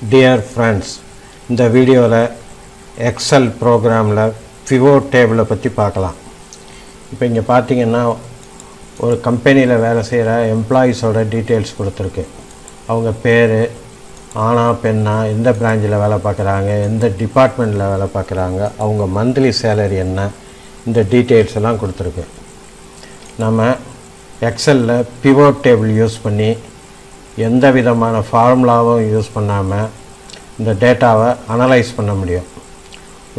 Dear friends, இந்த வீடியோவில் XL ப்ரோக்ராமில் பிவோட் டேபிளை பற்றி பார்க்கலாம். இப்போ இங்கே பார்த்தீங்கன்னா ஒரு கம்பெனியில் வேலை செய்கிற எம்ப்ளாயீஸோட டீட்டெயில்ஸ் கொடுத்துருக்கு. அவங்க பேர், ஆணா பெண்ணா, எந்த பிரான்ச்சில் வேலை பார்க்குறாங்க, எந்த டிபார்ட்மெண்ட்டில் வேலை பார்க்குறாங்க, அவங்க மந்த்லி சேலரி என்ன, இந்த டீட்டெயில்ஸ் எல்லாம் கொடுத்துருக்கு. நம்ம எக்ஸலில் பிவோட் டேபிள் யூஸ் பண்ணி எந்த விதமான ஃபார்முலாவும் யூஸ் பண்ணாமல் இந்த டேட்டாவை அனலைஸ் பண்ண முடியும்.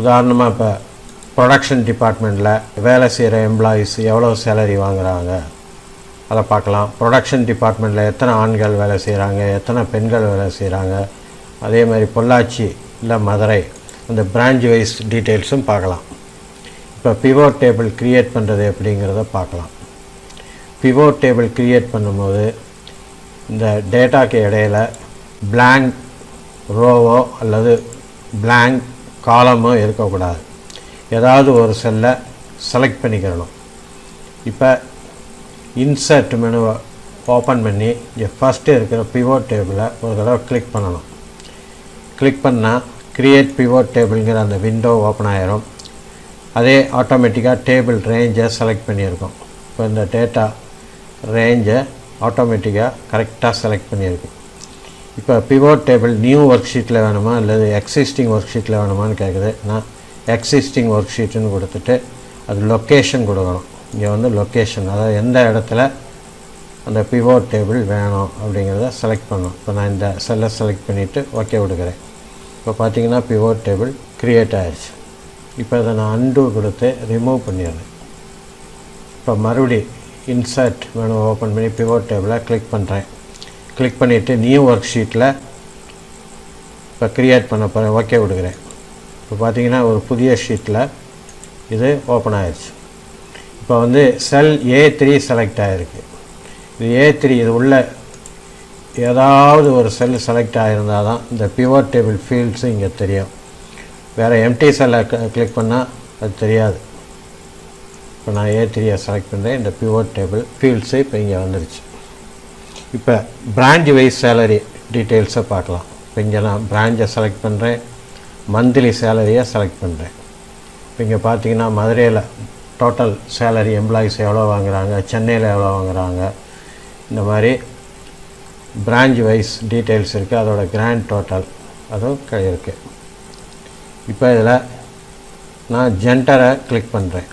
உதாரணமாக இப்போ ப்ரொடக்ஷன் டிபார்ட்மெண்ட்டில் வேலை செய்கிற எம்ப்ளாயீஸ் எவ்வளோ சேலரி வாங்குகிறாங்க அதை பார்க்கலாம். ப்ரொடக்ஷன் டிபார்ட்மெண்ட்டில் எத்தனை ஆண்கள் வேலை செய்கிறாங்க, எத்தனை பெண்கள் வேலை செய்கிறாங்க, அதே மாதிரி பொள்ளாச்சி இல்லை மதுரை, அந்த பிரான்ச் வைஸ் டீட்டெயில்ஸும் பார்க்கலாம். இப்போ பிவோட் டேபிள் க்ரியேட் பண்ணுறது எப்படிங்கிறத பார்க்கலாம். பிவோட் டேபிள் க்ரியேட் பண்ணும்போது இந்த டேட்டாக்கு இடையில் blank ரோவோ அல்லது blank காலமோ இருக்கக்கூடாது. ஏதாவது ஒரு செல்லை செலக்ட் பண்ணிக்கிறணும். இப்போ இன்சர்ட் மெனுவை ஓப்பன் பண்ணி இங்கே ஃபஸ்ட்டு இருக்கிற பிவோட் டேபிளை ஒரு தடவை கிளிக் பண்ணணும். கிளிக் பண்ணால் க்ரியேட் பிவோட் டேபிள்ங்கிற அந்த விண்டோ ஓப்பன் ஆகிரும். அதே ஆட்டோமேட்டிக்காக டேபிள் ரேஞ்சை செலக்ட் பண்ணியிருக்கோம். இப்போ இந்த டேட்டா ரேஞ்சை ஆட்டோமேட்டிக்காக கரெக்டாக செலக்ட் பண்ணியிருக்கு. இப்போ பிவோட் டேபிள் நியூ ஒர்க் ஷீட்டில் வேணுமா அல்லது எக்ஸிஸ்டிங் ஒர்க் ஷீட்டில் வேணுமான்னு கேட்குது. நான் எக்ஸிஸ்டிங் ஒர்க் ஷீட்டுன்னு கொடுத்துட்டு அது லொக்கேஷன் கொடுக்கணும். இங்கே வந்து லொக்கேஷன், அதாவது எந்த இடத்துல அந்த பிவோட் டேபிள் வேணும் அப்படிங்கிறத செலக்ட் பண்ணணும். இப்போ நான் இந்த செல்லை செலக்ட் பண்ணிவிட்டு ஓகே கொடுக்குறேன். இப்போ பார்த்தீங்கன்னா பிவோட் டேபிள் க்ரியேட் ஆகிடுச்சு. இப்போ இதை நான் அன்டூ கொடுத்து ரிமூவ் பண்ணிடுறேன். இப்போ மறுபடி இன்சர்ட் மெனு ஓப்பன் பண்ணி பிவோட் டேபிளை கிளிக் பண்ணுறேன். கிளிக் பண்ணிவிட்டு நியூ ஒர்க் ஷீட்டில் இப்போ க்ரியேட் பண்ண போகிறேன். ஓகே கொடுக்குறேன். இப்போ பார்த்தீங்கன்னா ஒரு புதிய ஷீட்டில் இது ஓப்பன் ஆகிடுச்சு. இப்போ வந்து செல் A3 செலக்ட் ஆகிருக்கு. இது A3, இது உள்ள ஏதாவது ஒரு செல் செலக்ட் ஆகிருந்தால் தான் இந்த பிவோட் டேபிள் ஃபீல்ட்ஸு இங்கே தெரியும். வேறு எம்டி செல்லை கிளிக் பண்ணால் அது தெரியாது. இப்போ நான் A3 செலக்ட் பண்ணுறேன். இந்த பிவோட் டேபிள் ஃபீல்ட்ஸு இப்போ இங்கே வந்துடுச்சு. இப்போ பிரான்ச் வைஸ் சேலரி டீட்டெயில்ஸை பார்க்கலாம். இப்போ இங்கே நான் பிரான்ச்சை செலக்ட் பண்ணுறேன், மந்த்லி சேலரியை செலக்ட் பண்ணுறேன். இப்போ இங்கே பார்த்தீங்கன்னா மதுரையில் டோட்டல் சேலரி எம்ப்ளாயீஸ் எவ்வளோ வாங்குகிறாங்க, சென்னையில் எவ்வளோ வாங்குகிறாங்க, இந்த மாதிரி பிரான்ச் வைஸ் டீட்டெயில்ஸ் இருக்குது. அதோட கிராண்ட் டோட்டல் அதுவும் இருக்குது. இப்போ இதில் நான் ஜெண்டரை கிளிக் பண்ணுறேன்.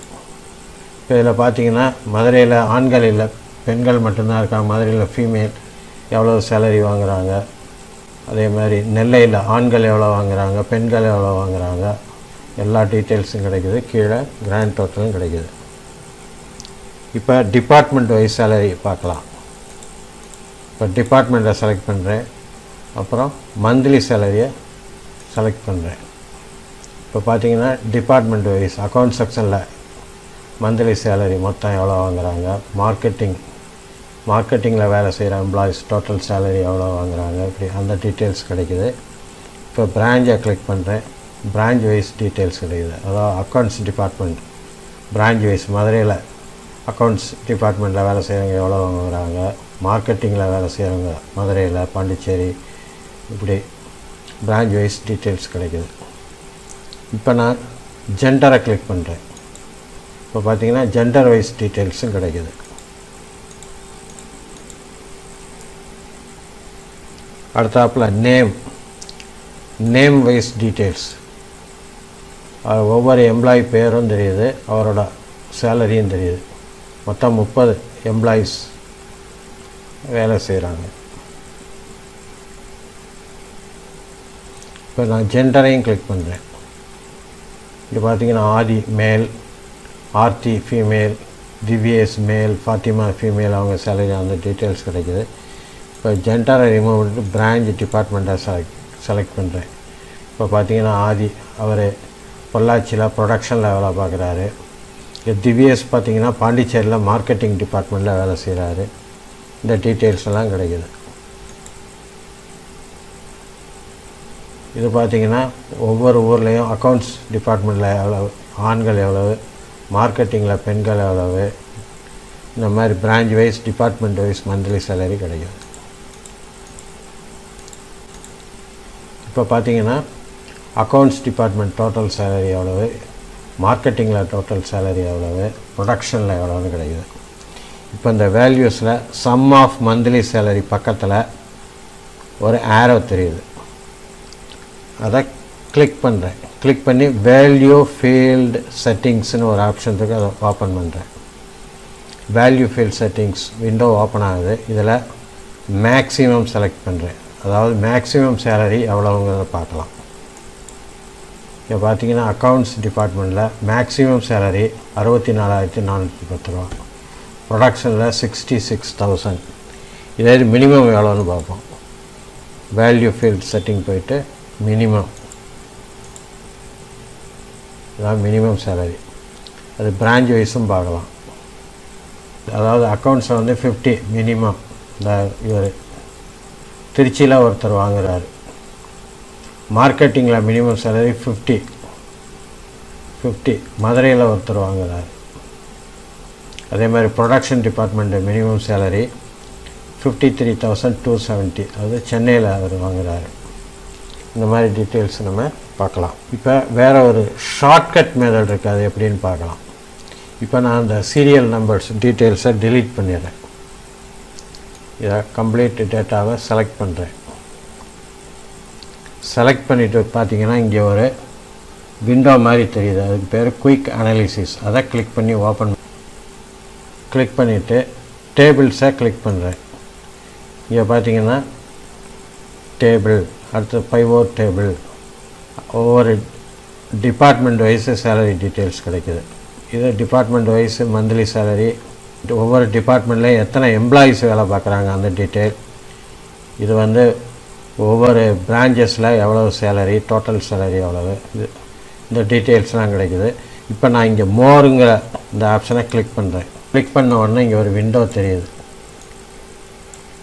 இப்போ இதில் பார்த்தீங்கன்னா மதுரையில் ஆண்கள் இல்லை, பெண்கள் மட்டும்தான் இருக்காங்க. மதுரையில் ஃபீமேல் எவ்வளோ சேலரி வாங்குகிறாங்க, அதே மாதிரி நெல்லையில் ஆண்கள் எவ்வளோ வாங்குகிறாங்க, பெண்கள் எவ்வளோ வாங்குகிறாங்க, எல்லா டீட்டெயில்ஸும் கிடைக்குது. கீழே கிராண்ட் டோட்டலும் கிடைக்குது. இப்போ டிபார்ட்மெண்ட் வைஸ் சேலரி பார்க்கலாம். இப்போ டிபார்ட்மெண்ட்டை செலக்ட் பண்ணுறேன். அப்புறம் மந்த்லி சேலரியை செலக்ட் பண்ணுறேன். இப்போ பார்த்தீங்கன்னா டிபார்ட்மெண்ட் வைஸ் அக்கௌண்ட் செக்ஷனில் மந்த்லி சேலரி மொத்தம் எவ்வளோ வாங்குகிறாங்க, மார்க்கெட்டிங்கில் வேலை செய்கிற எம்ப்ளாயீஸ் டோட்டல் சேலரி எவ்வளோ வாங்குகிறாங்க, இப்படி அந்த டீட்டெயில்ஸ் கிடைக்குது. இப்போ பிரான்ச்சை கிளிக் பண்ணுறேன். பிரான்ச் வைஸ் டீட்டெயில்ஸ் கிடைக்குது. அதாவது அக்கௌண்ட்ஸ் டிபார்ட்மெண்ட் பிரான்ச் வைஸ் மதுரையில் அக்கௌண்ட்ஸ் டிபார்ட்மெண்ட்டில் வேலை செய்கிறவங்க எவ்வளோ வாங்குகிறாங்க, மார்க்கெட்டிங்கில் வேலை செய்கிறவங்க மதுரையில், பாண்டிச்சேரி, இப்படி பிரான்ச் வைஸ் டீட்டெயில்ஸ் கிடைக்குது. இப்போ நான் ஜெண்டரை கிளிக் பண்ணுறேன். இப்போ பார்த்தீங்கன்னா ஜெண்டர் வைஸ் டீட்டெயில்ஸும் கிடைக்குது. அடுத்தாப்பில் நேம் வைஸ் டீட்டெயில்ஸ், ஒவ்வொரு எம்ப்ளாயி பேரும் தெரியுது, அவரோட சேலரியும் தெரியுது. மொத்தம் 30 எம்ப்ளாயீஸ் வேலை செய்கிறாங்க. இப்போ நான் ஜெண்டரையும் கிளிக் பண்ணுறேன். இங்கே பார்த்தீங்கன்னா ஆதி மேல், ஆர்த்தி ஃபீமேல், திவ்யேஸ் மேல், ஃபாத்திமா ஃபீமேல், அவங்க சேலரி அந்த டீட்டெயில்ஸ் கிடைக்குது. இப்போ ஜெண்டரை ரிமூவ் பண்ணிட்டு பிரான்ச் டிபார்ட்மெண்ட்டை செலக்ட் பண்ணுறேன். இப்போ பார்த்தீங்கன்னா ஆதி அவர் பொள்ளாச்சியில் ப்ரொடக்ஷனில் வேலை பார்க்குறாரு. திவ்யேஸ் பார்த்தீங்கன்னா பாண்டிச்சேரியில் மார்க்கெட்டிங் டிபார்ட்மெண்ட்டில் வேலை செய்கிறாரு. இந்த டீட்டெயில்ஸ் எல்லாம் கிடைக்குது. இது பார்த்திங்கன்னா ஒவ்வொரு ஊர்லேயும் அக்கௌண்ட்ஸ் டிபார்ட்மெண்ட்டில் எவ்வளவு ஆண்கள், எவ்வளவு மார்க்கெட்டிங்கில் பெண்கள் எவ்வளவு, இந்த மாதிரி branch wise department wise monthly salary கிடைக்கும். இப்போ பார்த்தீங்கன்னா அக்கௌண்ட்ஸ் டிபார்ட்மெண்ட் டோட்டல் சேலரி எவ்வளவு, மார்க்கெட்டிங்கில் டோட்டல் சேலரி எவ்வளவு, ப்ரொடக்ஷனில் எவ்வளோன்னு கிடைக்குது. இப்போ இந்த வேல்யூஸில் சம் ஆஃப் மந்த்லி சேலரி பக்கத்தில் ஒரு ஆரோ தெரியுது, அதை கிளிக் பண்ணுறேன். கிளிக் பண்ணி வேல்யூ ஃபீல்டு செட்டிங்ஸ்னு ஒரு ஆப்ஷன் இருக்குது, அதை ஓப்பன் பண்ணுறேன். Value field settings window open ஆகுது. இதில் மேக்ஸிமம் செலக்ட் பண்ணுறேன், அதாவது மேக்ஸிமம் சேலரி எவ்வளோங்கிறத பார்க்கலாம். இப்போ பார்த்தீங்கன்னா அக்கௌண்ட்ஸ் டிபார்ட்மெண்ட்டில் மேக்ஸிமம் சேலரி 64,410 ரூபா, ப்ரொடக்ஷனில் 66,000. இதே மினிமம் எவ்வளோன்னு பார்ப்போம். வேல்யூ ஃபீல்ட் செட்டிங் போயிட்டு மினிமம், அதாவது மினிமம் சேலரி, அது பிரான்ச் வைஸும் பார்க்கலாம். அதாவது அக்கௌண்ட்ஸில் வந்து 50 மினிமம். இந்த இவர் திருச்சியில் ஒருத்தர் வாங்குகிறார். மார்க்கெட்டிங்கில் மினிமம் சேலரி 50 மதுரையில் ஒருத்தர் வாங்குகிறார். அதே மாதிரி ப்ரொடக்ஷன் டிபார்ட்மெண்ட்டு மினிமம் சேலரி 53,270, அது சென்னையில் அவர் வாங்குகிறார். இந்த மாதிரி டீட்டெயில்ஸ் நம்ம பார்க்கலாம். இப்போ வேறு ஒரு ஷார்ட்கட் மெத்தட் இருக்குது, அது எப்படின்னு பார்க்கலாம். இப்போ நான் அந்த சீரியல் நம்பர்ஸ் டீட்டெயில்ஸை டிலீட் பண்ணிடுறேன். இதை கம்ப்ளீட் டேட்டாவை செலக்ட் பண்ணுறேன். செலக்ட் பண்ணிவிட்டு பார்த்தீங்கன்னா இங்கே ஒரு விண்டோ மாதிரி தெரியுது, அதுக்கு பேர் குயிக் அனாலிசிஸ். அதை கிளிக் பண்ணி ஓப்பன் கிளிக் பண்ணிவிட்டு டேபிள்ஸை கிளிக் பண்ணுறேன். இங்கே பார்த்தீங்கன்னா டேபிள், அடுத்து பைவோட் டேபிள், ஒவ்வொரு டிபார்ட்மெண்ட் வைஸு சேலரி டீட்டெயில்ஸ் கிடைக்குது. இது டிபார்ட்மெண்ட் வைஸு மந்த்லி சேலரி, ஒவ்வொரு டிபார்ட்மெண்ட்லேயும் எத்தனை எம்ப்ளாயீஸ் வேலை பார்க்குறாங்க அந்த டீட்டெயில். இது வந்து ஒவ்வொரு பிரான்ச்சஸில் எவ்வளோ சேலரி, டோட்டல் சேலரி எவ்வளவு, இந்த டீட்டெயில்ஸ்லாம் கிடைக்குது. இப்போ நான் இங்கே மோருங்கிற இந்த ஆப்ஷனை கிளிக் பண்ணுறேன். கிளிக் பண்ண உடனே இங்கே ஒரு விண்டோ தெரியுது.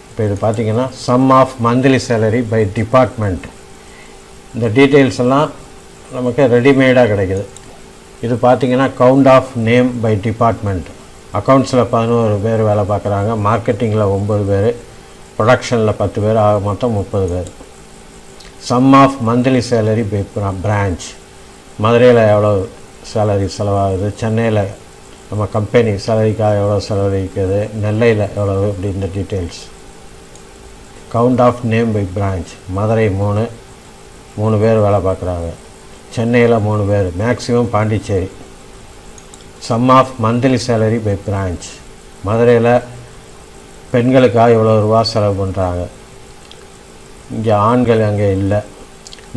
இப்போ இது பார்த்திங்கன்னா sum of monthly salary by department. இந்த டீட்டெயில்ஸ் எல்லாம் நமக்கு ரெடிமேடாக கிடைக்குது. இது பார்த்திங்கன்னா count of name by department. அக்கௌண்ட்ஸில் 11 பேர் வேலை பார்க்குறாங்க, மார்க்கெட்டிங்கில் 9 பேர், ப்ரொடக்ஷனில் 10 பேர், ஆக மொத்தம் 30 பேர். Sum of monthly salary by branch. மதுரையில் எவ்வளோ சேலரி செலவாகுது, சென்னையில் நம்ம கம்பெனி சேலரிக்காக எவ்வளோ செலவழிக்குது, நெல்லையில் எவ்வளோ, இப்படி இந்த details. Count of name by branch. Madurai 3 பேர் வேலை பார்க்குறாங்க, சென்னையில் 3 பேர், maximum Pondicherry. Sum of monthly salary by branch. மதுரையில் பெண்களுக்காக எவ்வளோ ரூபா செலவு பண்ணுறாங்க, இங்கே ஆண்கள் அங்கே இல்லை.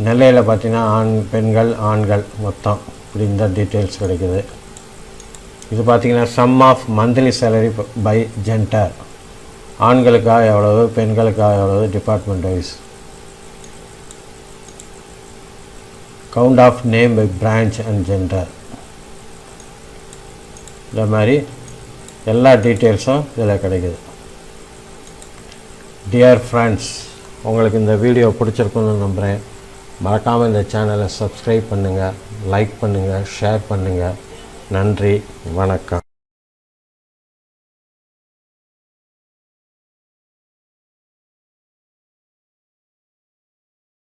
நெல்லையில் பார்த்திங்கன்னா பெண்கள் ஆண்கள் மொத்தம், இப்படி இந்த டீட்டெயில்ஸ் கிடைக்குது. இது பார்த்திங்கன்னா sum of monthly salary by gender. ஆண்களுக்காக எவ்வளவு, பெண்களுக்காக எவ்வளவு, department wise. Count of name by branch and gender. இந்த மாதிரி எல்லா டீட்டெயில்ஸும் இதில் கிடைக்குது. டியர் ஃப்ரெண்ட்ஸ், உங்களுக்கு இந்த வீடியோ பிடிச்சிருக்குன்னு நம்புகிறேன். மறக்காமல் இந்த சேனலை சப்ஸ்கிரைப் பண்ணுங்கள், லைக் பண்ணுங்கள், ஷேர் பண்ணுங்கள். நன்றி, வணக்கம்.